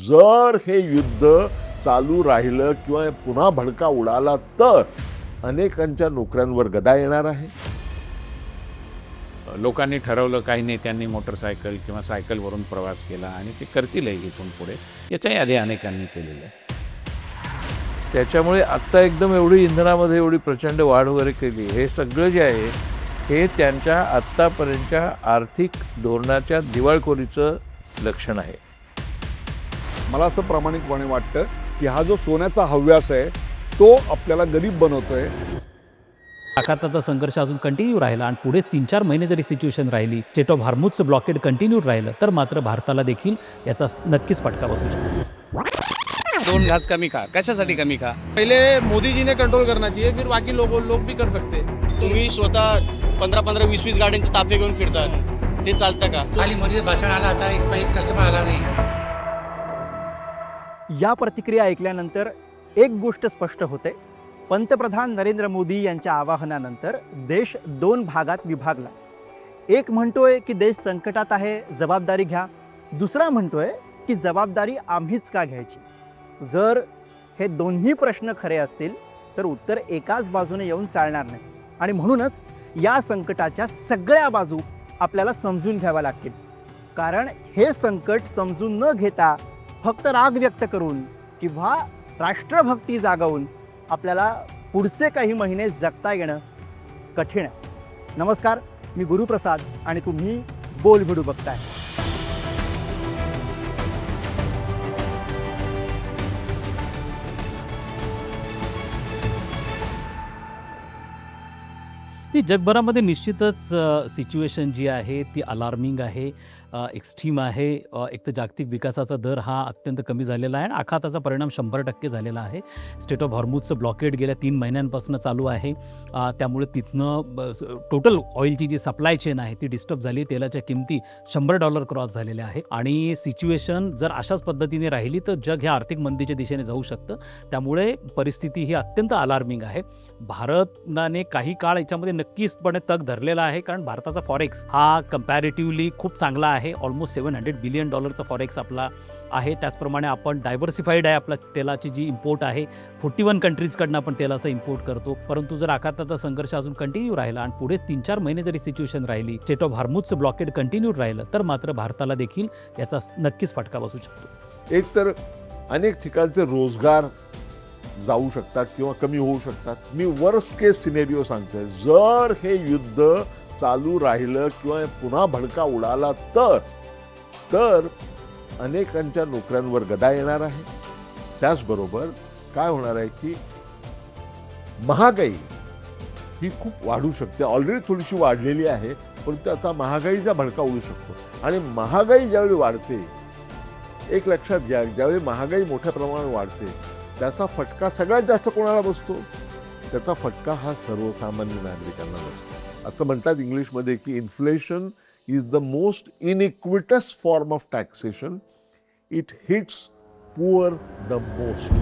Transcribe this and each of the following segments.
जर हे युद्ध चालू राहिलं किंवा पुन्हा भडका उडाला तर अनेकांच्या नोकऱ्यांवर गदा येणार आहे. लोकांनी ठरवलं, काही नेत्यांनी मोटरसायकल किंवा सायकलवरून प्रवास केला आणि ते करतीलही इथून पुढे. याच्याही आधी अनेकांनी केलेलं आहे. त्याच्यामुळे आत्ता एकदम एवढी इंधनामध्ये एवढी प्रचंड वाढ वगैरे केली, हे सगळं जे आहे हे त्यांच्या आत्तापर्यंतच्या आर्थिक धोरणाच्या दिवाळखोरीचं लक्षण आहे. मला असं प्रामाणिकपणे वाटतं की हा जो सोन्याचा हव्यास आहे तो आपल्याला गरीब बनवतोय. आखाताचा संघर्ष अजून कंटिन्यू राहिला आणि पुढे 3-4 महिने जरी सिच्युएशन राहिली, स्टेट ऑफ हॉर्मुझचं ब्लॉकेड कंटिन्यू राहिलं, तर मात्र भारताला देखील याचा नक्कीच फटका बसू शकतो. 2 घास कमी खा. कशासाठी कमी खा? पहले मोदी जी ने कंट्रोल करना चाहिए, फिर बाकी लोग भी कर सकते. तुम्ही स्वतः 15-15, 20-20 गाड्यांचे ताफे घेऊन फिरतात, ते चालतं का? खाली मोदी भाषण आला आता एक कस्टमर आला नाही. या प्रतिक्रिया ऐकल्यानंतर एक गोष्ट स्पष्ट होते. पंतप्रधान नरेंद्र मोदी यांच्या आवाहनानंतर देश 2 भागात विभागला. एक म्हणतोय की देश संकटात आहे, जबाबदारी घ्या. दुसरा म्हणतोय की जबाबदारी आम्हीच का घ्यायची. जर हे दोन्ही प्रश्न खरे असतील तर उत्तर एकाच बाजूने येऊन चालणार नाही आणि म्हणूनच या संकटाच्या सगळ्या बाजू आपल्याला समजून घ्याव्या लागतील. कारण हे संकट समजून न घेता फक्त राग व्यक्त करून किंवा राष्ट्रभक्ती जागवून आपल्याला पुढचे काही महिने जगता येणं कठीण आहे. नमस्कार, मी गुरुप्रसाद आणि तुम्ही बोलबिडू बघताय. जगभरामध्ये निश्चितच सिच्युएशन जी आहे ती अलार्मिंग आहे, एक्स्ट्रीम आहे. एक तर जागतिक विकासाचा दर हा अत्यंत कमी झालेला आहे आणि आखाताचा परिणाम 100% झालेला आहे. स्टेट ऑफ हॉर्मुझचं ब्लॉकेड गेल्या 3 महिन्यांपासून चालू आहे. त्यामुळे तिथनं टोटल ऑइलची जी सप्लाय चेन आहे ती डिस्टर्ब झाली. तेलाच्या किमती $100 क्रॉस झालेल्या आहे आणि सिच्युएशन जर अशाच पद्धतीने राहिली तर जग ह्या आर्थिक मंदीच्या दिशेने जाऊ शकतं. त्यामुळे परिस्थिती ही अत्यंत अलार्मिंग आहे. भारताने काही काळ याच्यामध्ये नक्कीचपणे तग धरलेला आहे, कारण भारताचा फॉरेक्स हा कम्पॅरेटिव्हली खूप चांगला आहे. ऑलमोस्ट $700 बिलियन फॉरेक्स आपला आहे. त्याचप्रमाणे आपण डायव्हर्सिफाईड आहे. आपला तेलाची जी इम्पोर्ट आहे 41 कंट्रीजकडनं आपण तेलाचा इम्पोर्ट करतो. परंतु जर आखाताचा संघर्ष अजून कंटिन्यू राहिला आणि पुढे 3-4 महिने जरी सिच्युएशन राहिली, स्टेट ऑफ हॉर्मुझचं ब्लॉकेड कंटिन्यू राहिलं, तर मात्र भारताला देखील याचा नक्कीच फटका बसू शकतो. एक तर अनेक ठिकाणचे रोजगार जाऊ शकतात किंवा कमी होऊ शकतात. मी वर्स्ट केस सिनेरिओ सांगतोय. जर हे युद्ध चालू राहिलं किंवा पुन्हा भडका उडाला तर अनेकांच्या नोकऱ्यांवर गदा येणार आहे. त्याचबरोबर काय होणार आहे की महागाई ही खूप वाढू शकते. ऑलरेडी थोडीशी वाढलेली आहे, परंतु आता महागाईचा भडका उडू शकतो. आणि महागाई ज्यावेळी वाढते, एक लक्षात घ्या, ज्यावेळी महागाई मोठ्या प्रमाणात वाढते त्याचा फटका सगळ्यात जास्त कोणाला बसतो? त्याचा फटका हा सर्वसामान्य नागरिकांना बसतो. असं म्हणतात इंग्लिशमध्ये की inflation is the most inequitous form of taxation. It hits poor the most.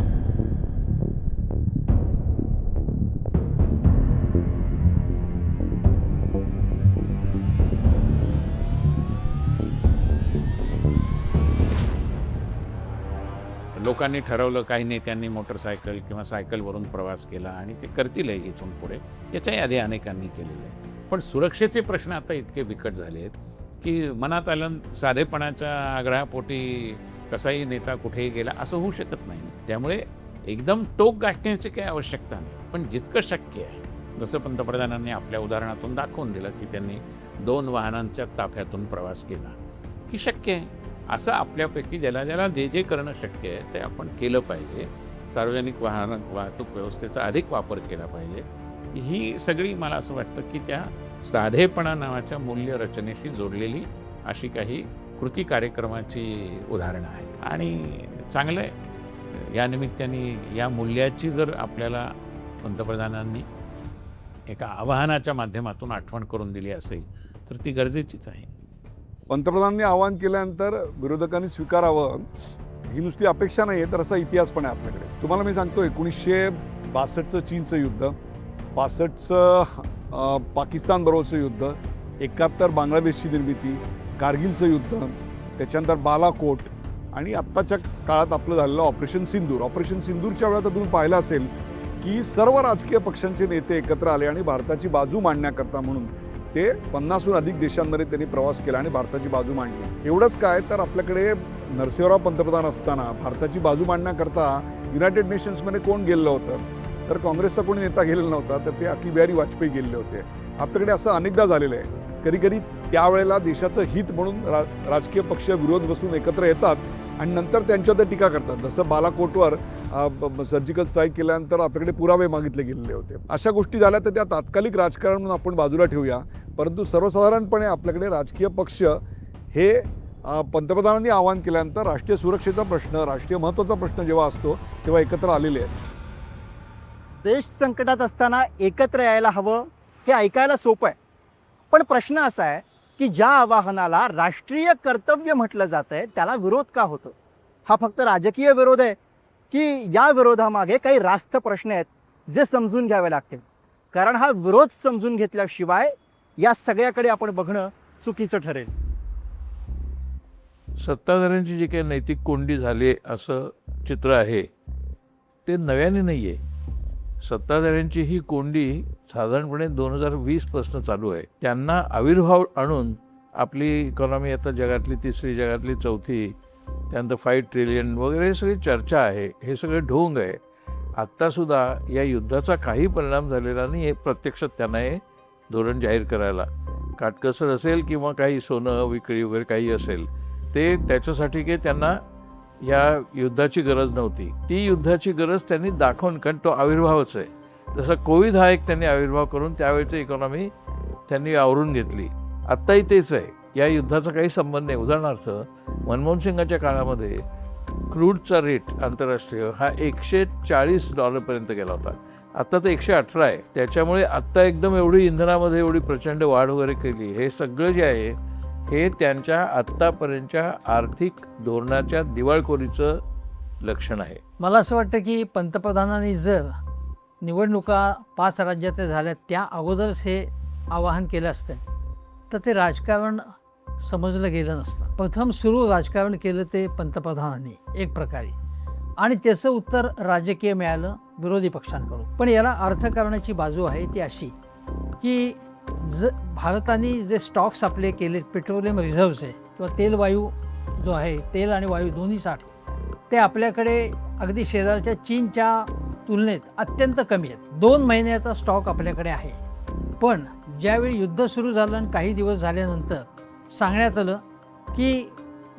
लोकांनी ठरवलं, काही नेत्यांनी मोटरसायकल किंवा सायकलवरून प्रवास केला आणि ते करतीलही इथून पुढे. याच्याही आधी अनेकांनी केलेलं आहे. पण सुरक्षेचे प्रश्न आता इतके बिकट झाले आहेत की मनात आलं साधेपणाच्या आग्रहापोटी कसाही नेता कुठेही गेला असं होऊ शकत नाही. त्यामुळे एकदम टोक गाठण्याची काही आवश्यकता नाही, पण जितकं शक्य आहे, जसं पंतप्रधानांनी आपल्या उदाहरणातून दाखवून दिलं की त्यांनी 2 वाहनांच्या ताफ्यातून प्रवास केला, ही शक्य आहे. असं आपल्यापैकी ज्याला जे करणं शक्य आहे ते आपण केलं पाहिजे. सार्वजनिक वाहतूक व्यवस्थेचा अधिक वापर केला पाहिजे. ही सगळी मला असं वाटतं की त्या साधेपणा नावाच्या मूल्यरचनेशी जोडलेली अशी काही कृती कार्यक्रमाची उदाहरणं आहेत आणि चांगलं आहे. या निमित्ताने या मूल्याची जर आपल्याला पंतप्रधानांनी एका आवाहनाच्या माध्यमातून आठवण करून दिली असेल तर ती गरजेचीच आहे. पंतप्रधानांनी आवाहन केल्यानंतर विरोधकांनी स्वीकारावं ही नुसती अपेक्षा नाही आहे, तर असा इतिहास पण आहे आपल्याकडे. तुम्हाला मी सांगतो 1962चं चीनचं युद्ध, 65चं पाकिस्तानबरोबरचं युद्ध, 71 बांगलादेशची निर्मिती, कारगिलचं युद्ध, त्याच्यानंतर बालाकोट आणि आत्ताच्या काळात आपलं झालेलं ऑपरेशन सिंदूरच्या वेळेला तर तुम्ही पाहिलं असेल की सर्व राजकीय पक्षांचे नेते एकत्र आले आणि भारताची बाजू मांडण्याकरता म्हणून ते 50हून अधिक देशांमध्ये त्यांनी प्रवास केला आणि भारताची बाजू मांडली. एवढंच काय तर आपल्याकडे नरसिंहराव पंतप्रधान असताना भारताची बाजू मांडण्याकरता युनायटेड नेशन्समध्ये कोण गेलेलं होतं तर काँग्रेसचा कोणी नेता गेलेला नव्हता, तर ते अटल बिहारी वाजपेयी गेलेले होते. आपल्याकडे असं अनेकदा झालेलं आहे. कधी त्यावेळेला देशाचं हित म्हणून राजकीय पक्ष विरोध बसून एकत्र येतात आणि नंतर त्यांच्यावर टीका करतात. जसं बालाकोटवर सर्जिकल स्ट्राईक केल्यानंतर आपल्याकडे पुरावे मागितले गेलेले होते. अशा गोष्टी झाल्या तर त्या तात्कालिक राजकारण म्हणून आपण बाजूला ठेवूया, परंतु सर्वसाधारणपणे आपल्याकडे राजकीय पक्ष हे पंतप्रधानांनी आवाहन केल्यानंतर राष्ट्रीय सुरक्षेचा प्रश्न, राष्ट्रीय महत्त्वाचा प्रश्न जेव्हा असतो तेव्हा एकत्र आलेले आहेत. देश संकटात असताना एकत्र यायला हवं हे ऐकायला सोपं आहे, पण प्रश्न असा आहे की ज्या आवाहनाला राष्ट्रीय कर्तव्य म्हटलं जातं आहे त्याला विरोध का होतो? हा फक्त राजकीय विरोध आहे की या विरोधामागे काही रास्त प्रश्न आहेत जे समजून घ्यावे लागतील? कारण हा विरोध समजून घेतल्याशिवाय या सगळ्याकडे आपण बघणं चुकीचं ठरेल. सत्ताधाऱ्यांची जी काही नैतिक कोंडी झाली असं चित्र आहे ते नव्याने नाही आहे. सत्ताधाऱ्यांची ही कोंडी साधारणपणे 2020पासून चालू आहे. त्यांना आविर्भाव आणून आपली इकॉनॉमी आता जगातली तिसरी, जगातली चौथी, त्यानंतर 5 ट्रिलियन वगैरे सगळी चर्चा आहे. हे सगळे ढोंग आहे. आत्तासुद्धा या युद्धाचा काही परिणाम झालेला नाही. हे प्रत्यक्षात त्यांना हे धोरण जाहीर करायला काटकसर असेल किंवा काही सोनं विक्री वगैरे काही असेल ते त्याच्यासाठी की त्यांना या युद्धाची गरज नव्हती. ती युद्धाची गरज त्यांनी दाखवून, कारण तो आविर्भावच आहे. जसं कोविड हा एक त्यांनी आविर्भाव करून त्यावेळेची इकॉनॉमी त्यांनी आवरून घेतली. आत्ताही तेच आहे. या युद्धाचा काही संबंध नाही. उदाहरणार्थ मनमोहन सिंगाच्या काळामध्ये क्रूडचा रेट आंतरराष्ट्रीय हा $140 गेला होता. आत्ता तर 118 आहे. त्याच्यामुळे आत्ता एकदम एवढी इंधनामध्ये एवढी प्रचंड वाढ वगैरे केली. हे सगळं जे आहे हे त्यांच्या आत्तापर्यंतच्या आर्थिक धोरणाच्या दिवाळखोरीचं लक्षण आहे. मला असं वाटतं की पंतप्रधानांनी जर निवडणुका 5 राज्यात झाल्या त्या अगोदरच हे आवाहन केलं असतं तर ते राजकारण समजलं गेलं नसतं. प्रथम सुरू राजकारण केलं ते पंतप्रधानांनी एक प्रकारे, आणि त्याचं उत्तर राजकीय मिळालं विरोधी पक्षांकडून. पण याला अर्थकारणाची बाजू आहे ती अशी की भारताने जे स्टॉक्स आपले केले, पेट्रोलियम रिझर्व्स आहे किंवा तेलवायू जो आहे, तेल आणि वायू दोन्ही साठ, ते आपल्याकडे अगदी शेजारच्या चीनच्या तुलनेत अत्यंत कमी आहेत. 2 महिन्याचा स्टॉक आपल्याकडे आहे. पण ज्यावेळी युद्ध सुरू झालं आणि काही दिवस झाल्यानंतर सांगण्यात आलं की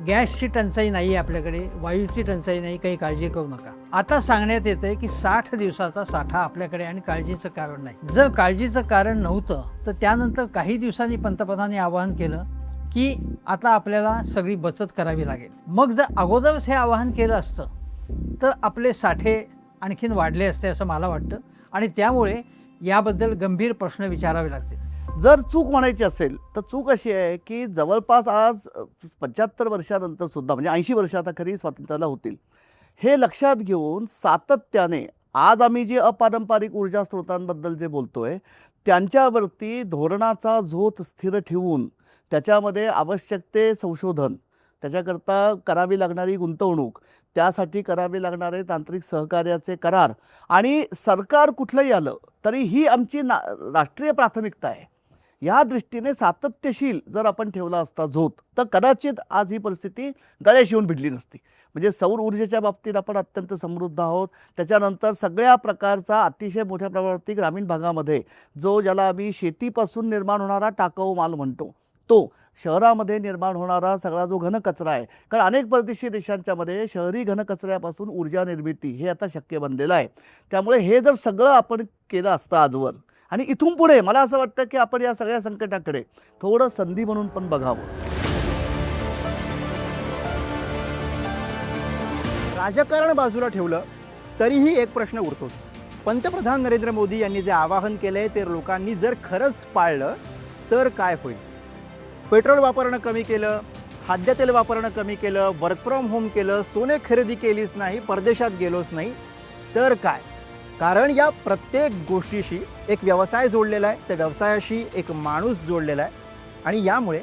गॅसची टंचाई नाही आहे आपल्याकडे, वायूची टंचाई नाही, काही काळजी करू नका. आता सांगण्यात येतं आहे की 60 दिवसाचा साठा आपल्याकडे आणि काळजीचं कारण नाही. जर काळजीचं कारण नव्हतं तर त्यानंतर काही दिवसांनी पंतप्रधानांनी आवाहन केलं की आता आपल्याला सगळी बचत करावी लागेल. मग जर अगोदरच हे आवाहन केलं असतं तर आपले साठे आणखीन वाढले असते असं मला वाटतं, आणि त्यामुळे याबद्दल गंभीर प्रश्न विचारावे लागतील. जर चूक म्हणायची असेल तर चूक अशी आहे की जवळपास आज 75 वर्षानंतर सुद्धा, म्हणजे 80 वर्ष आता खरी स्वातंत्र्याला होतील, हे लक्षात घेऊन सातत्याने आज आम्ही जे अपारंपरिक ऊर्जा स्रोतांबद्दल जे बोलतोय त्यांच्यावरती धोरणाचा झोत स्थिर ठेवून त्याच्यामध्ये आवश्यक ते संशोधन, त्याच्याकरता करावी लागणारी गुंतवणूक, त्यासाठी करावे लागणारे तांत्रिक सहकार्याचे करार, आणि सरकार कुठलंही आलं तरी ही आमची राष्ट्रीय प्राथमिकता आहे. या दृष्टीने सातत्यशील जर आपण ठेवला असता झोत तर कदाचित आज ही परिस्थिती गळ्याशी येऊन भिडली नसती. म्हणजे सौर ऊर्जेच्या बाबतीत आपण अत्यंत समृद्ध आहोत. त्याच्यानंतर सगळ्या प्रकारचा अतिशय मोठ्या प्रमाणावरती ग्रामीण भागामध्ये जो ज्याला आम्ही शेतीपासून निर्माण होणारा टाकाऊ माल म्हणतो, तो शहरामध्ये निर्माण होणारा सगळा जो घनकचरा आहे, कारण अनेक परदेशी देशांच्यामध्ये शहरी घनकचऱ्यापासून ऊर्जा निर्मिती हे आता शक्य बनलेलं आहे. त्यामुळे हे जर सगळं आपण केलं असतं आजवर, आणि इथून पुढे मला असं वाटतं की आपण या सगळ्या संकटाकडे थोडं संधी म्हणून पण बघावं. राजकारण बाजूला ठेवलं तरीही एक प्रश्न उरतोच. पंतप्रधान नरेंद्र मोदी यांनी जे आवाहन केलंय ते लोकांनी जर खरंच पाळलं तर काय होईल? पेट्रोल वापरणं कमी केलं, खाद्यतेल वापरणं कमी केलं, वर्क फ्रॉम होम केलं, सोने खरेदी केलीच नाही, परदेशात गेलोच नाही तर काय? कारण या प्रत्येक गोष्टीशी एक व्यवसाय जोडलेला आहे, त्या व्यवसायाशी एक माणूस जोडलेला आहे, आणि यामुळे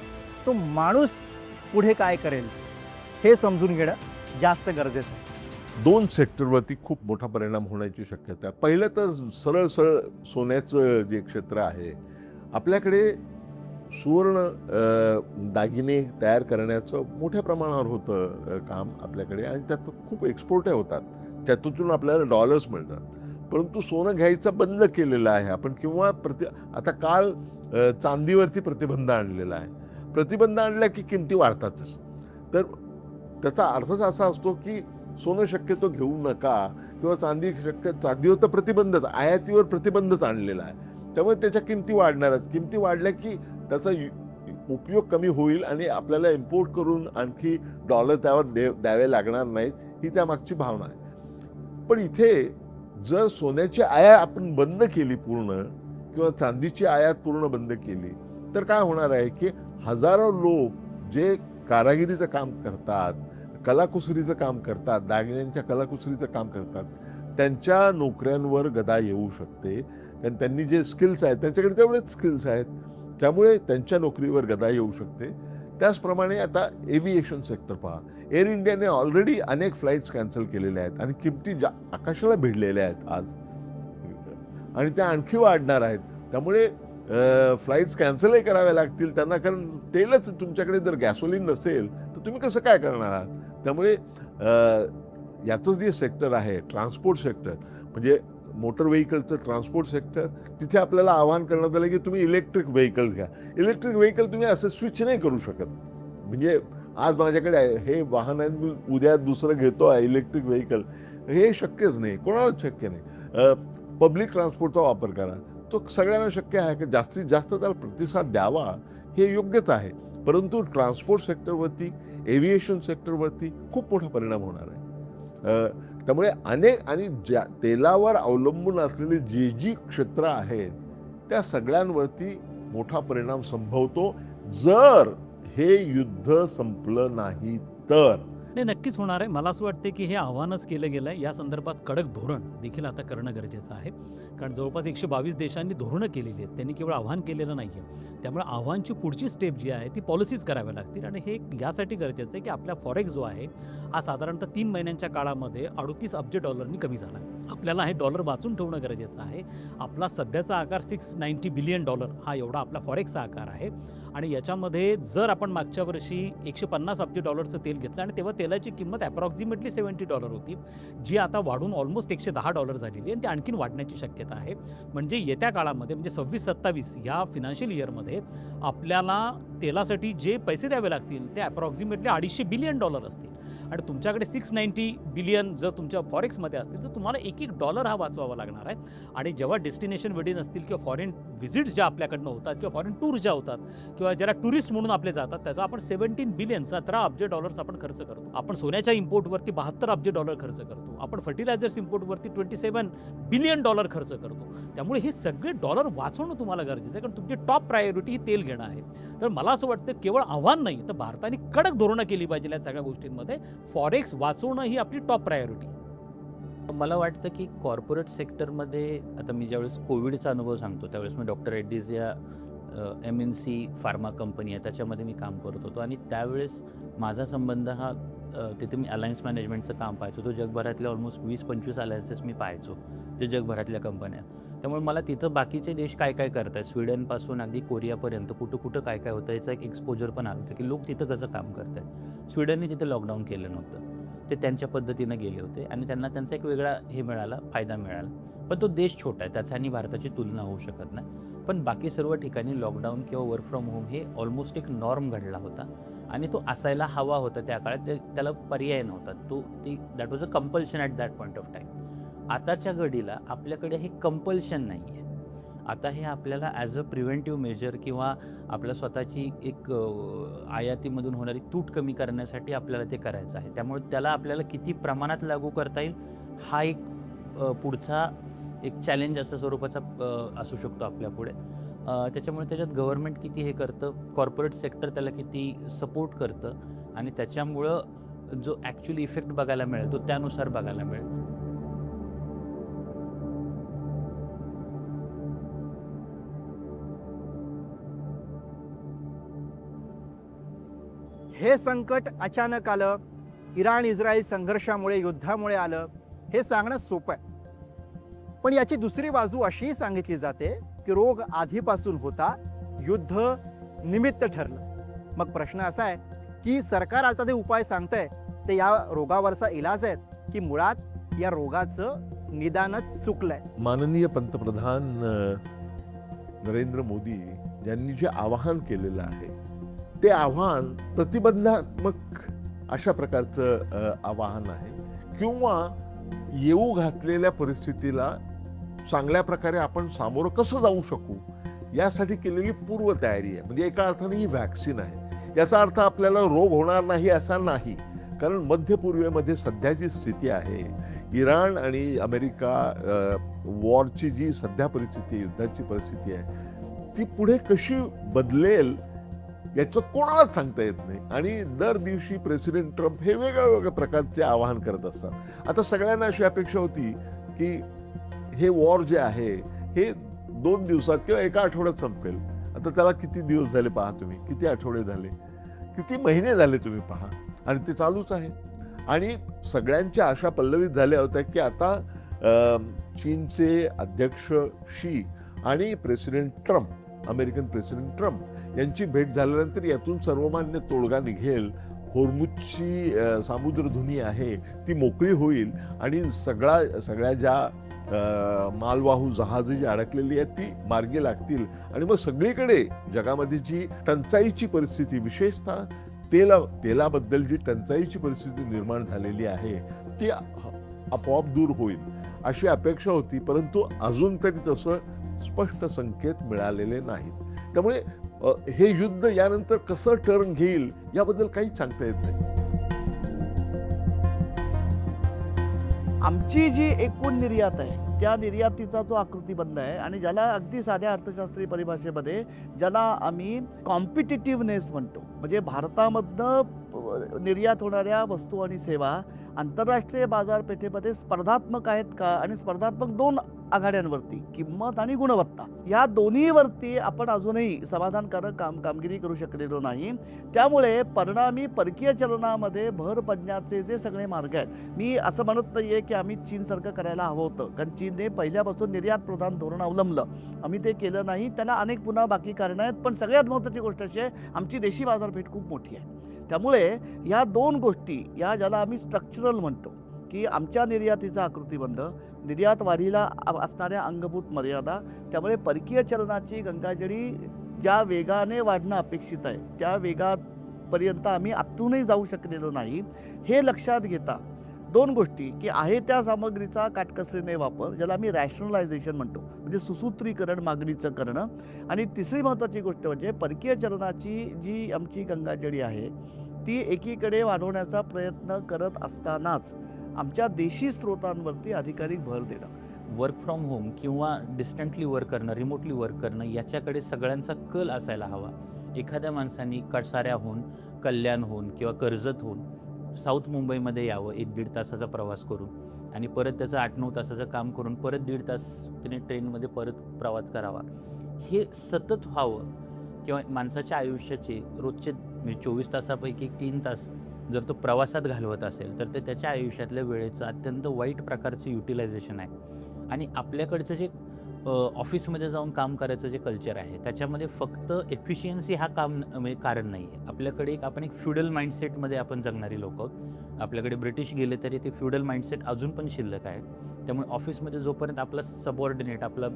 तो माणूस पुढे काय करेल हे समजून घेणं जास्त गरजेचं आहे? दोन सेक्टरवरती खूप मोठा परिणाम होण्याची शक्यता आहे. पहिलं तर सरळ सरळ सोन्याचं जे क्षेत्र आहे, आपल्याकडे सुवर्ण दागिने तयार करण्याचं मोठ्या प्रमाणावर होतं काम आपल्याकडे, आणि त्यात खूप एक्सपोर्टही होतात, त्यातून आपल्याला डॉलर्स मिळतात. परंतु सोनं घ्यायचं बंद केलेलं आहे आपण, किंवा आता काल चांदीवरती प्रतिबंध आणलेला आहे. प्रतिबंध आणला की किमती वाढतातच. तर त्याचा अर्थच असा असतो की सोनं शक्यतो घेऊ नका, किंवा चांदीवर तर प्रतिबंधच, आयातीवर प्रतिबंधच आणलेला आहे. त्यामुळे त्याच्या किमती वाढणारच. किमती वाढल्या की त्याचा उपयोग कमी होईल आणि आपल्याला इम्पोर्ट करून आणखी डॉलर त्यावर द्यावे लागणार नाहीत, ही त्यामागची भावना आहे. पण इथे जर सोन्याची आयात आपण बंद केली पूर्ण, किंवा चांदीची आयात पूर्ण बंद केली, तर काय होणार आहे की हजारो लोक जे कारागिरीचं काम करतात, कलाकुसरीचं काम करतात, दागिन्यांच्या कलाकुसरीचं काम करतात, त्यांच्या नोकऱ्यांवर गदा येऊ शकते. कारण त्यांनी जे स्किल्स आहेत, त्यांच्याकडे तेवढेच स्किल्स आहेत, त्यामुळे त्यांच्या नोकरीवर गदा येऊ शकते. त्याचप्रमाणे आता एव्हिएशन सेक्टर पहा. एअर इंडियाने ऑलरेडी अनेक फ्लाईट्स कॅन्सल केलेल्या आहेत आणि किमती आकाशाला भिडलेल्या आहेत आज, आणि त्या आणखी वाढणार आहेत. त्यामुळे फ्लाईट्स कॅन्सलही कराव्या लागतील त्यांना, कारण तेलच तुमच्याकडे जर गॅसोलिन नसेल तर तुम्ही कसं काय करणार आहात. त्यामुळे याचं जे सेक्टर आहे, ट्रान्सपोर्ट सेक्टर, म्हणजे मोटर व्हेकलचं ट्रान्सपोर्ट सेक्टर, तिथे आपल्याला आवाहन करण्यात आलं की तुम्ही इलेक्ट्रिक व्हेकल घ्या. इलेक्ट्रिक व्हेकल तुम्ही असं स्विच नाही करू शकत. म्हणजे आज माझ्याकडे आहे हे वाहन आहे, मी उद्या दुसरं घेतो आहे इलेक्ट्रिक व्हेकल, हे शक्यच नाही, कोणालाच शक्य नाही. पब्लिक ट्रान्सपोर्टचा वापर करा, तो सगळ्यांना शक्य आहे की जास्तीत जास्त त्याला प्रतिसाद द्यावा, हे योग्यच आहे. परंतु ट्रान्सपोर्ट सेक्टरवरती, एव्हिएशन सेक्टरवरती खूप मोठा परिणाम होणार आहे. त्यामुळे अनेक आणि ज्या तेलावर अवलंबून असलेली जी क्षेत्र आहेत, त्या सगळ्यांवरती मोठा परिणाम संभवतो, जर हे युद्ध संपलं नाही तर. नाही, नक्कीच होणार आहे. मला असं वाटते की हे आव्हानच केलं गेलं आहे. या संदर्भात कडक धोरण देखील आता करणं गरजेचं आहे, कारण जवळपास 122 देशांनी धोरणं केलेली आहेत, त्यांनी केवळ आव्हान केलेलं नाही आहे. त्यामुळे आव्हानची पुढची स्टेप जी आहे ती पॉलिसीज कराव्या लागतील, आणि हे यासाठी गरजेचं आहे की आपला फॉरेक्स जो आहे हा साधारणतः 3 महिन्यांच्या काळामध्ये 38 अब्ज डॉलरनी कमी झाला. आपल्याला हे डॉलर वाचून ठेवणं गरजेचं आहे. आपला सध्याचा आकार $690 बिलियन हा एवढा आपला फॉरेक्सचा आकार आहे, आणि याच्यामध्ये जर आपण मागच्या वर्षी 150 अब्ज डॉलरचं तेल घेतलं, आणि तेव्हा तेलाची किंमत अप्रॉक्सिमेटली $70 होती, जी आता वाढून ऑलमोस्ट $110 झालेली आहे, आणि ती आणखीन वाढण्याची शक्यता आहे. म्हणजे येत्या काळामध्ये, म्हणजे 26-27 या फिनान्शियल इयरमध्ये आपल्याला तेलासाठी जे पैसे द्यावे लागतील ते अप्रॉक्सिमेटली $250 बिलियन असतील, आणि तुमच्याकडे 690 बिलियन जर तुमच्या फॉरेक्समध्ये असतील तर तुम्हाला एक डॉलर हा वाचवावा लागणार आहे. आणि जेव्हा डेस्टिनेशन वेडिंग असतील, किंवा फॉरेन व्हिजिट्स ज्या आपल्याकडनं होतात, किंवा फॉरेन टूर्स ज्या होतात, किंवा ज्याला टुरिस्ट म्हणून आपले जातात, त्याचा आपण 17 बिलियन 17 अब्ज डॉलर्स आपण खर्च करतो. आपण सोन्याच्या इम्पोर्टवरती 72 अब्ज डॉलर खर्च करतो. आपण फर्टिलायझर्स इम्पोर्टवरती $27 बिलियन खर्च करतो. त्यामुळे हे सगळे डॉलर वाचवणं तुम्हाला गरजेचं आहे, कारण तुमची टॉप प्रायोरिटी ही तेल घेणं आहे. तर मला असं वाटतं केवळ आव्हान नाही, तर भारताने कडक धोरणं केली पाहिजे या सगळ्या गोष्टींमध्ये. फॉरेक्स वाचवणं ही आपली टॉप प्रायोरिटी. मला वाटतं की कॉर्पोरेट सेक्टरमध्ये, आता मी ज्यावेळेस कोविडचा अनुभव सांगतो त्यावेळेस मी डॉक्टर रेड्डीज या MNC फार्मा कंपनी आहे त्याच्यामध्ये मी काम करत होतो, आणि त्यावेळेस माझा संबंध हा तिथे मी अलायन्स मॅनेजमेंटचं काम पाहायचो. तो जगभरातल्या ऑलमोस्ट 20-25 अलायन्सेस मी पाहायचो, ते जगभरातल्या कंपन्या. त्यामुळे मला तिथं बाकीचे देश काय काय करत आहेत, स्वीडनपासून अगदी कोरियापर्यंत कुठं कुठं काय काय होतं याचा एक एक्सपोजर पण आलं होतं की लोक तिथं कसं काम करत आहेत. स्वीडनने तिथे लॉकडाऊन केलं नव्हतं, ते त्यांच्या पद्धतीनं गेले होते, आणि त्यांना त्यांचा एक वेगळा हे मिळाला, फायदा मिळाला. पण तो देश छोटा आहे, त्याच्याने भारताची तुलना होऊ शकत नाही. पण बाकी सर्व ठिकाणी लॉकडाऊन किंवा वर्क फ्रॉम होम हे ऑलमोस्ट एक नॉर्म घडला होता, आणि तो असायला हवा होता त्या काळात. त्याला पर्याय नव्हता. That was a compulsion at that point of time. आताच्या घडीला आपल्याकडे हे कंपल्शन नाही आहे. आता हे आपल्याला ॲज अ प्रिव्हेंटिव्ह मेजर, किंवा आपल्या स्वतःची एक आयातीमधून होणारी तूट कमी करण्यासाठी आपल्याला ते करायचं आहे. त्यामुळे त्याला आपल्याला किती प्रमाणात लागू करता येईल हा एक पुढचा एक चॅलेंज अशा स्वरूपाचा असू शकतो आपल्यापुढे. त्याच्यामुळे त्याच्यात गव्हर्नमेंट किती हे करतं, कॉर्पोरेट सेक्टर त्याला किती सपोर्ट करतं, आणि त्याच्यामुळं जो ॲक्च्युली इफेक्ट बघायला मिळेल तो त्यानुसार बघायला मिळेल. हे संकट अचानक आलं, इराण इस्रायल संघर्षामुळे युद्धामुळे आलं हे सांगणं सोपं आहे. पण याची दुसरी बाजू अशीही सांगितली जाते की रोग आधीपासून होता, युद्ध निमित्त ठरलं. मग प्रश्न असा आहे की सरकार आता ते उपाय सांगतंय ते या रोगावरचा इलाज आहेत की मुळात या रोगाचं निदानच चुकलंय. माननीय पंतप्रधान नरेंद्र मोदी यांनी जे आवाहन केलेलं आहे ते आव्हान प्रतिबंधात्मक अशा प्रकारचं आवाहन आहे, किंवा येऊ घातलेल्या परिस्थितीला चांगल्या प्रकारे आपण सामोरं कसं जाऊ शकू यासाठी केलेली पूर्वतयारी आहे. म्हणजे एका अर्थाने ही व्हॅक्सिन आहे. याचा अर्थ आपल्याला रोग होणार नाही असा नाही, कारण मध्य पूर्वेमध्ये सध्याची स्थिती आहे, इराण आणि अमेरिका वॉरची जी सध्या परिस्थिती आहे, युद्धाची परिस्थिती आहे, ती पुढे कशी बदलेल याचं कोणालाच सांगता येत नाही. आणि दर दिवशी प्रेसिडेंट ट्रम्प हे वेगळ्या प्रकारचे आवाहन करत असतात. आता सगळ्यांना अशी अपेक्षा होती की हे वॉर जे आहे हे 2 दिवसात किंवा एका आठवड्यात संपेल. आता त्याला किती दिवस झाले पहा तुम्ही, किती आठवडे झाले, किती महिने झाले तुम्ही पहा, आणि ते चालूच आहे. आणि सगळ्यांच्या आशा पल्लवित झाल्या होत्या की आता चीनचे अध्यक्ष शी आणि president Trump, American president Trump यांची भेट झाल्यानंतर यातून सर्वमान्य तोडगा निघेल, होर्मुझची सामुद्रधुनी आहे ती मोकळी होईल आणि सगळ्या ज्या मालवाहू जहाजं जी अडकलेली आहेत ती मार्गी लागतील, आणि मग सगळीकडे जगामध्ये जी टंचाईची परिस्थिती, विशेषतः तेलाबद्दल जी टंचाईची परिस्थिती निर्माण झालेली आहे ती आपोआप दूर होईल अशी अपेक्षा होती. परंतु अजून तरी तसं स्पष्ट संकेत मिळालेले नाहीत. त्यामुळे हे युद्ध यानंतर कसं टर्न घेईल याबद्दल काहीच सांगता येत नाही. आमची जी एकूण निर्यात आहे त्या निर्यातीचा जो आकृतीबंध आहे आणि ज्याला अगदी साध्या अर्थशास्त्रीय परिभाषेमध्ये ज्याला आम्ही कॉम्पिटिटिव्हनेस म्हणतो, म्हणजे भारतामधनं निर्यात होणाऱ्या वस्तू आणि सेवा आंतरराष्ट्रीय बाजारपेठेमध्ये स्पर्धात्मक आहेत का, आणि स्पर्धात्मक 2 आघाड्यांवरती, किंमत आणि गुणवत्ता, या दोन्हीवरती आपण अजूनही समाधानकारक कामगिरी करू शकलेलो नाही. त्यामुळे परिणामी परकीय चलनामध्ये भर पडण्याचे जे सगळे मार्ग आहेत, मी असं म्हणत नाही आहे की आम्ही चीनसारखं करायला हवं होतं, कारण चीनने पहिल्यापासून निर्यात प्रधान धोरण अवलंबलं, आम्ही ते केलं नाही. त्याला अनेक पुन्हा बाकी कारणं आहेत, पण सगळ्यात महत्त्वाची गोष्ट अशी आहे आमची देशी बाजारपेठ खूप मोठी आहे. त्यामुळे ह्या 2 गोष्टी, या ज्याला आम्ही स्ट्रक्चरल म्हणतो, की आमच्या निर्यातीचा आकृतीबंध, निर्यात वाढीला असणाऱ्या अंगभूत मर्यादा, त्यामुळे परकीय चलनाची गंगाजळी ज्या वेगाने वाढणं अपेक्षित आहे त्या वेगापर्यंत आम्ही आतूनही जाऊ शकलेलो नाही. हे लक्षात घेता 2 गोष्टी, की आहे त्या सामग्रीचा काटकसरीने वापर, ज्याला आम्ही रॅशनलायझेशन म्हणतो, म्हणजे सुसूत्रीकरण मागणीचं करणं, आणि तिसरी महत्त्वाची गोष्ट म्हणजे परकीय चलनाची जी आमची गंगाजळी आहे ती एकीकडे वाढवण्याचा प्रयत्न करत असतानाच आमच्या देशी स्रोतांवरती अधिकाधिक भर देणं. वर्क फ्रॉम होम किंवा डिस्टंटली वर्क करणं, रिमोटली वर्क करणं, याच्याकडे सगळ्यांचा कल असायला हवा. एखाद्या माणसाने कसाऱ्याहून, कल्याणहून किंवा कर्जतहून साऊथ मुंबईमध्ये यावं 1-1.5 तासाचा प्रवास करून, आणि परत त्याचं 8-9 तासाचं काम करून परत 1.5 तास त्याने ट्रेनमध्ये परत प्रवास करावा. हे सतत व्हावं, किंवा माणसाच्या आयुष्याचे रोजचे 24 तासापैकी 3 तास जर तो प्रवासात घालवत असेल तर ते त्याच्या आयुष्यातल्या वेळेचं अत्यंत वाईट प्रकारचं युटिलायझेशन आहे. आणि आपल्याकडचं जे ऑफिसमध्ये जाऊन काम करायचं जे कल्चर आहे त्याच्यामध्ये फक्त एफिशियन्सी हा कारण नाही आहे. आपल्याकडे आपण एक फ्युडल माइंडसेटमध्ये आपण जगणारी लोक आहोत. आपल्याकडे ब्रिटिश गेले तरी ते फ्युडल माइंडसेट अजून पण शिल्लक आहे. त्यामुळे ऑफिसमध्ये जोपर्यंत आपला सबऑर्डिनेट, आपला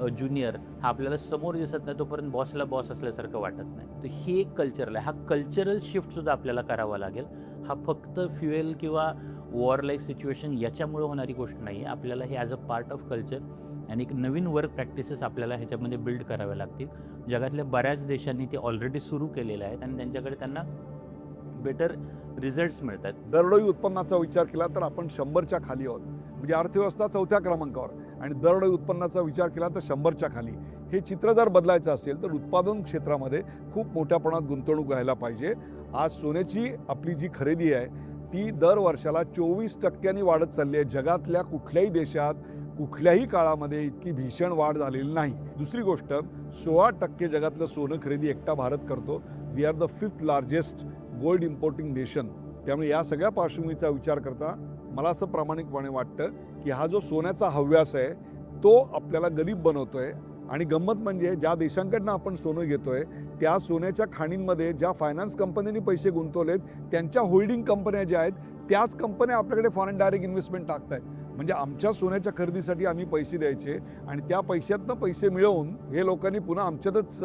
ज्युनियर हा आपल्याला समोर दिसत नाही तोपर्यंत बॉसला बॉस असल्यासारखं वाटत नाही. तर हे एक कल्चरल आहे. हा कल्चरल शिफ्टसुद्धा आपल्याला करावा लागेल. हा फक्त फ्युएल किंवा वॉर लाईक सिच्युएशन याच्यामुळे होणारी गोष्ट नाही आहे. आपल्याला हे as a part of culture आणि एक नवीन वर्क प्रॅक्टिसेस आपल्याला ह्याच्यामध्ये बिल्ड कराव्या लागतील. जगातल्या बऱ्याच देशांनी ते ऑलरेडी सुरू केलेले आहेत आणि त्यांना बेटर रिझल्ट्स मिळतात. दरडोई उत्पन्नाचा विचार केला तर आपण 100च्या खाली आहोत, म्हणजे अर्थव्यवस्था 4थ्या क्रमांकावर, आणि दरडोई उत्पन्नाचा विचार केला तर 100च्या खाली. हे चित्र जर बदलायचं असेल तर उत्पादन क्षेत्रामध्ये खूप मोठ्या प्रमाणात गुंतवणूक व्हायला पाहिजे. आज सोन्याची आपली जी खरेदी आहे ती दर वर्षाला 24% वाढत चालली आहे. जगातल्या कुठल्याही देशात कुठल्याही काळामध्ये इतकी भीषण वाढ झालेली नाही. दुसरी गोष्ट, 16% जगातलं सोनं खरेदी एकटा भारत करतो. We are the 5th largest gold importing nation त्यामुळे या सगळ्या पार्श्वभूमीचा विचार करता मला असं प्रामाणिकपणे वाटतं की हा जो सोन्याचा हव्यास आहे तो आपल्याला गरीब बनवतोय. आणि गंमत म्हणजे ज्या देशांकडनं आपण सोनं घेतोय त्या सोन्याच्या खाणींमध्ये ज्या फायनान्स कंपन्यांनी पैसे गुंतवलेत त्यांच्या होल्डिंग कंपन्या ज्या आहेत त्याच कंपन्या आपल्याकडे फॉरेन डायरेक्ट इन्व्हेस्टमेंट टाकतायत. म्हणजे आमच्या सोन्याच्या खरेदीसाठी आम्ही पैसे द्यायचे आणि त्या पैशातनं पैसे मिळवून हे लोकांनी पुन्हा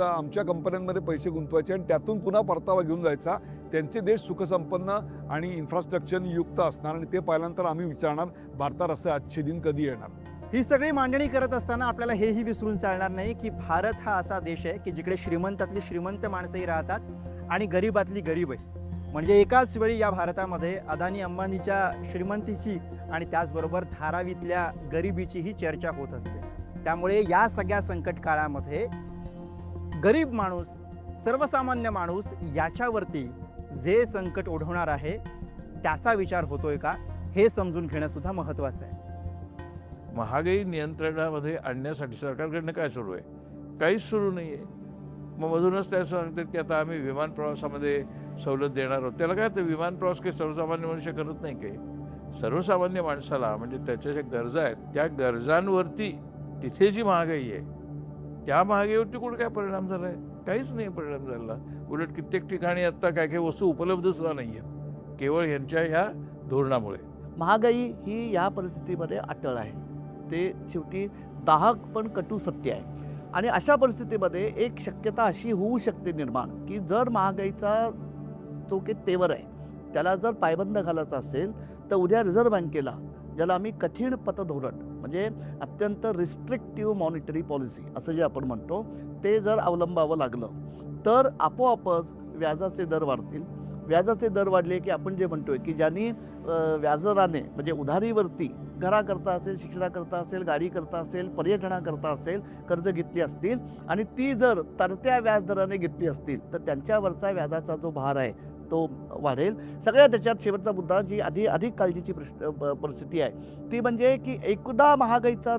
आमच्या कंपन्यांमध्ये पैसे गुंतवायचे आणि त्यातून पुन्हा परतावा घेऊन जायचा. त्यांचे देश सुखसंपन्न आणि इन्फ्रास्ट्रक्चरने युक्त असणार आणि ते पाहिल्यानंतर आम्ही विचारणार भारतात असे आजचे दिन कधी येणार. ही सगळी मांडणी करत असताना आपल्याला हेही विसरून चालणार नाही की भारत हा असा देश आहे की जिकडे श्रीमंतातली श्रीमंत माणसंही राहतात आणि गरीबातली गरीब आहे. म्हणजे एकाच वेळी या भारतामध्ये अदानी अंबानीच्या श्रीमंतीची आणि त्याचबरोबर धारावीतल्या गरिबीचीही चर्चा होत असते. त्यामुळे या सगळ्या संकट काळामध्ये गरीब माणूस, सर्वसामान्य माणूस याच्यावरती जे संकट ओढवणार आहे त्याचा विचार होतोय का हे समजून घेणं सुद्धा महत्त्वाचं आहे. महागाई नियंत्रणामध्ये आणण्यासाठी सरकारकडनं काय सुरू आहे? काहीच सुरू नाही आहे. मग मधूनच त्या सांगतात की आता आम्ही विमान प्रवासामध्ये सवलत देणार आहोत. त्याला काय, ते विमान प्रवास काही सर्वसामान्य मनुष्य करत नाही काही. सर्वसामान्य माणसाला म्हणजे त्याच्या ज्या गरजा आहेत त्या गरजांवरती तिथे जी महागाई आहे त्या महागाईवरती कुठं काय परिणाम झाला आहे? काहीच नाही परिणाम झाला. उलट कित्येक ठिकाणी आत्ता काय काही वस्तू उपलब्ध सुद्धा नाही आहेत केवळ यांच्या ह्या धोरणामुळे. महागाई ही या परिस्थितीमध्ये अटळ आहे. ते शेवटी दाहक पण कटू सत्य आहे. आणि अशा परिस्थितीमध्ये एक शक्यता अशी होऊ शकते निर्माण की जर महागाईचा जो काही तेवर आहे त्याला जर पायबंद घालायचा असेल तर उद्या रिझर्व्ह बँकेला, ज्याला आम्ही कठीण पतधोरण म्हणजे अत्यंत रिस्ट्रिक्टिव्ह मॉनिटरी पॉलिसी असं जे आपण म्हणतो ते जर अवलंबावं लागलं तर आपोआपच व्याजाचे दर वाढतील. व्याजाचे दर वाढले की आपण जे म्हणतोय की ज्यांनी व्याजदराने म्हणजे उधारीवरती घराकरता असेल, शिक्षणाकरता असेल, गाडीकरता असेल, पर्यटनाकरता असेल कर्ज घेतली असतील आणि ती जर तरत्या व्याजदराने घेतली असतील तर त्यांच्यावरचा व्याजाचा जो भार आहे तो वाढेल. सगळ्यात त्याच्यात शेवटचा मुद्दा जी अधिक काळजीची परिस्थिती आहे ती म्हणजे की एकदा महागाईचा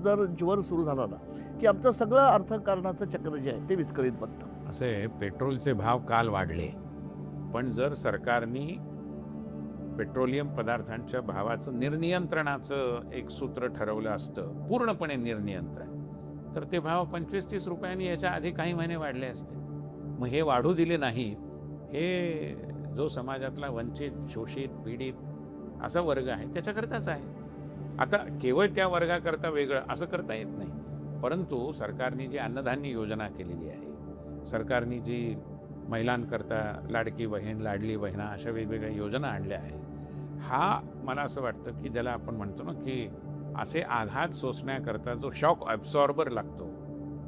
जर ज्वर सुरू झाला ना की आमचं सगळं अर्थकारणाचं चक्र जे आहे ते विस्कळीत बनतं. असे पेट्रोलचे भाव काल वाढले, पण जर सरकारने पेट्रोलियम पदार्थांच्या भावाचं निर्नियंत्रणाचं एक सूत्र ठरवलं असतं, पूर्णपणे निर्नियंत्रण, तर ते भाव 25-30 रुपयांनी याच्या आधी काही महिने वाढले असते. मग हे वाढू दिले नाहीत. हे जो समाजातला वंचित, शोषित, पीडित असा वर्ग आहे त्याच्याकरताच आहे. आता केवळ त्या वर्गाकरता वेगळं असं करता येत नाही. परंतु सरकारने जी अन्नधान्य योजना केलेली आहे, सरकारने जी महिलांकरता लाडकी बहीण, लाडली बहिणा अशा वेगवेगळ्या योजना आणल्या आहेत, हा मला असं वाटतं की ज्याला आपण म्हणतो ना की असे आघात सोसण्याकरता जो शॉक ॲब्सॉर्बर लागतो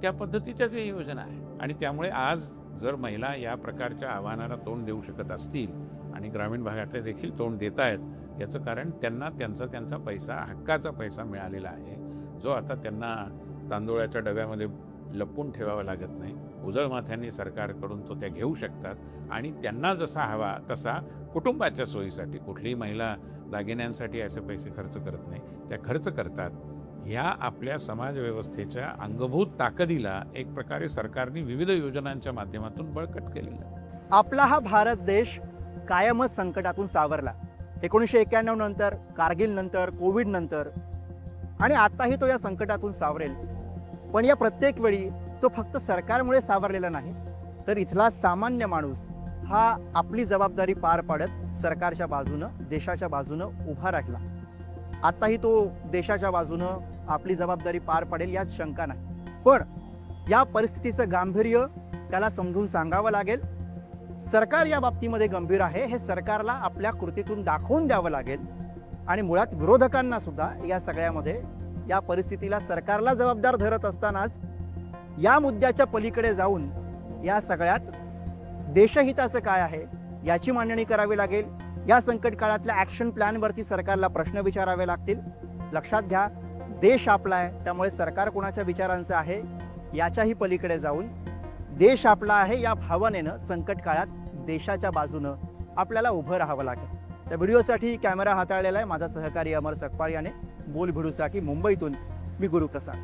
त्या पद्धतीच्याच ही योजना आहे. आणि त्यामुळे आज जर महिला या प्रकारच्या आव्हानाला तोंड देऊ शकत असतील आणि ग्रामीण भागातले देखील तोंड देत आहेत याचं कारण त्यांना त्यांचा पैसा, हक्काचा पैसा मिळालेला आहे, जो आता त्यांना तांदूळाच्या डब्यामध्ये लपून ठेवावा लागत नाही. उजळ माथ्यांनी सरकारकडून तो त्या घेऊ शकतात आणि त्यांना जसा हवा तसा कुटुंबाच्या सोयीसाठी, कुठलीही महिला दागिन्यांसाठी असे पैसे खर्च करत नाही, त्या खर्च करतात. ह्या आपल्या समाजव्यवस्थेच्या अंगभूत ताकदीला एक प्रकारे सरकारने विविध योजनांच्या माध्यमातून बळकट केलेलं आहे. आपला हा भारत देश कायमच संकटातून सावरला. 1991 नंतर, कारगिल नंतर, कोविड नंतर आणि आताही तो या संकटातून सावरेल. पण या प्रत्येक वेळी तो फक्त सरकारमुळे सावरलेला नाही, तर इथला सामान्य माणूस हा आपली जबाबदारी पार पाडत सरकारच्या बाजूनं, देशाच्या बाजूनं उभा राहिला. आताही तो देशाच्या बाजूनं आपली जबाबदारी पार पाडेल यात शंका नाही. पण या परिस्थितीचं गांभीर्य त्याला समजून सांगावं लागेल. सरकार या बाबतीमध्ये गंभीर आहे हे सरकारला आपल्या कृतीतून दाखवून द्यावं लागेल. आणि मुळात विरोधकांना सुद्धा या सगळ्यामध्ये या परिस्थितीला सरकारला जबाबदार धरत असतानाच या मुद्द्याच्या पलीकडे जाऊन या सगळ्यात देशहिताचं काय आहे याची मांडणी करावी लागेल. या संकट काळातल्या ॲक्शन प्लॅनवरती सरकारला प्रश्न विचारावे लागतील. लक्षात घ्या, देश आपला आहे, त्यामुळे सरकार कोणाच्या विचारांचं आहे याच्याही पलीकडे जाऊन देश आपला आहे या भावनेनं संकट काळात देशाच्या बाजूनं आपल्याला उभं राहावं लागेल. त्या व्हिडिओसाठी कॅमेरा हाताळलेला आहे माझा सहकारी अमर सकपाळ याने. बोल भिडूसाठी मुंबईतून मी गुरुप्रसाद.